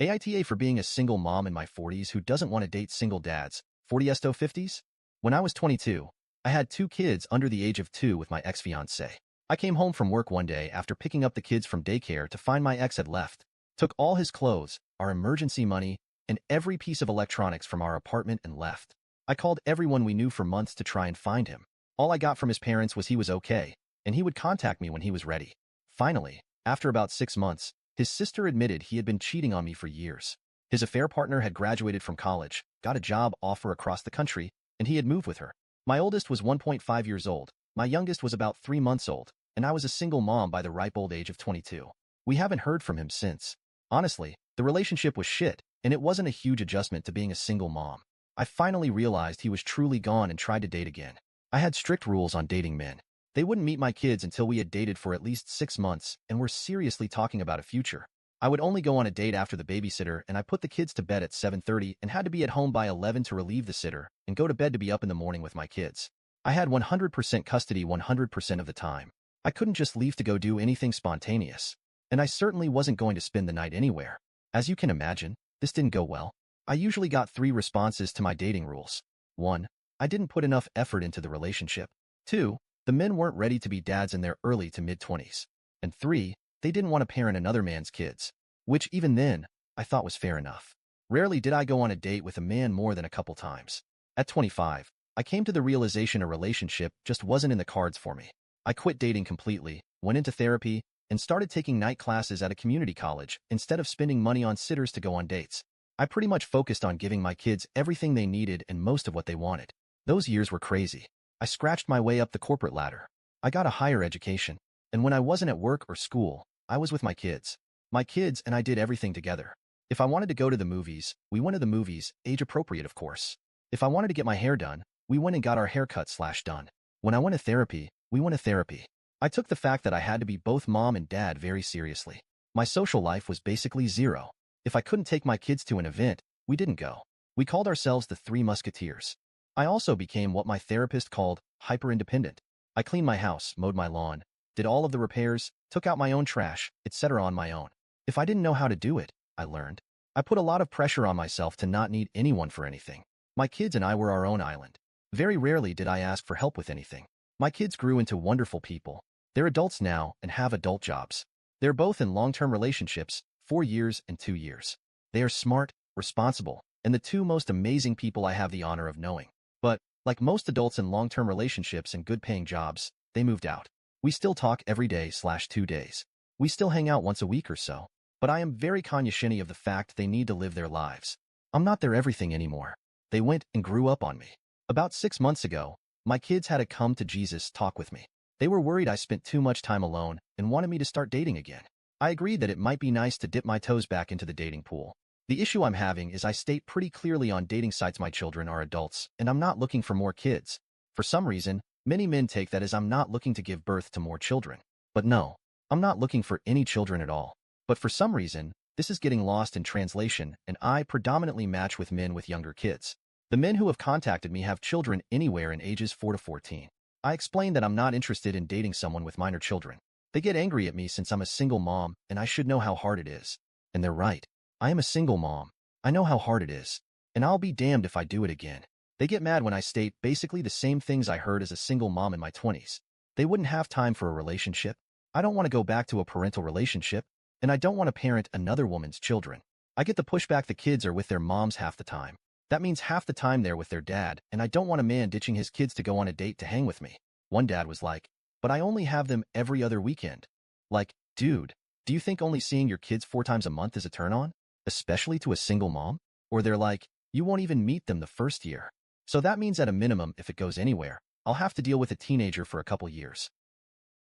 AITA for being a single mom in my 40s who doesn't want to date single dads. 40s-50s? When I was 22, I had 2 kids under the age of 2 with my ex-fiancée. I came home from work one day after picking up the kids from daycare to find my ex had left, took all his clothes, our emergency money, and every piece of electronics from our apartment and left. I called everyone we knew for months to try and find him. All I got from his parents was he was okay, and he would contact me when he was ready. Finally, after about 6 months, his sister admitted he had been cheating on me for years. His affair partner had graduated from college, got a job offer across the country, and he had moved with her. My oldest was 1.5 years old, my youngest was about 3 months old, and I was a single mom by the ripe old age of 22. We haven't heard from him since. Honestly, the relationship was shit, and it wasn't a huge adjustment to being a single mom. I finally realized he was truly gone and tried to date again. I had strict rules on dating men. They wouldn't meet my kids until we had dated for at least 6 months and were seriously talking about a future. I would only go on a date after the babysitter, and I put the kids to bed at 7:30 and had to be at home by 11 to relieve the sitter and go to bed to be up in the morning with my kids. I had 100% custody 100% of the time. I couldn't just leave to go do anything spontaneous. And I certainly wasn't going to spend the night anywhere. As you can imagine, this didn't go well. I usually got 3 responses to my dating rules. 1. I didn't put enough effort into the relationship. 2. The men weren't ready to be dads in their early to mid-20s. And 3. They didn't want to parent another man's kids. Which, even then, I thought was fair enough. Rarely did I go on a date with a man more than a couple times. At 25, I came to the realization a relationship just wasn't in the cards for me. I quit dating completely, went into therapy, and started taking night classes at a community college instead of spending money on sitters to go on dates. I pretty much focused on giving my kids everything they needed and most of what they wanted. Those years were crazy. I scratched my way up the corporate ladder. I got a higher education. And when I wasn't at work or school, I was with my kids. My kids and I did everything together. If I wanted to go to the movies, we went to the movies, age appropriate of course. If I wanted to get my hair done, we went and got our haircut/done. When I went to therapy, we went to therapy. I took the fact that I had to be both mom and dad very seriously. My social life was basically zero. If I couldn't take my kids to an event, we didn't go. We called ourselves the Three Musketeers. I also became what my therapist called hyper-independent. I cleaned my house, mowed my lawn, did all of the repairs, took out my own trash, etc. on my own. If I didn't know how to do it, I learned. I put a lot of pressure on myself to not need anyone for anything. My kids and I were our own island. Very rarely did I ask for help with anything. My kids grew into wonderful people. They're adults now and have adult jobs. They're both in long-term relationships, 4 years and 2 years. They are smart, responsible, and the 2 most amazing people I have the honor of knowing. But, like most adults in long-term relationships and good-paying jobs, they moved out. We still talk every day/2 days. We still hang out once a week or so. But I am very conscious of the fact they need to live their lives. I'm not their everything anymore. They went and grew up on me. About 6 months ago, my kids had a come-to-Jesus talk with me. They were worried I spent too much time alone and wanted me to start dating again. I agreed that it might be nice to dip my toes back into the dating pool. The issue I'm having is I state pretty clearly on dating sites my children are adults and I'm not looking for more kids. For some reason, many men take that as I'm not looking to give birth to more children. But no, I'm not looking for any children at all. But for some reason, this is getting lost in translation and I predominantly match with men with younger kids. The men who have contacted me have children anywhere in ages 4 to 14. I explained that I'm not interested in dating someone with minor children. They get angry at me since I'm a single mom and I should know how hard it is. And they're right. I am a single mom. I know how hard it is. And I'll be damned if I do it again. They get mad when I state basically the same things I heard as a single mom in my 20s. They wouldn't have time for a relationship. I don't want to go back to a parental relationship. And I don't want to parent another woman's children. I get the pushback the kids are with their moms half the time. That means half the time they're with their dad, and I don't want a man ditching his kids to go on a date to hang with me. One dad was like, but I only have them every other weekend. Like, dude, do you think only seeing your kids 4 times a month is a turn-on? Especially to a single mom? Or they're like, you won't even meet them the first year. So that means at a minimum, if it goes anywhere, I'll have to deal with a teenager for a couple years.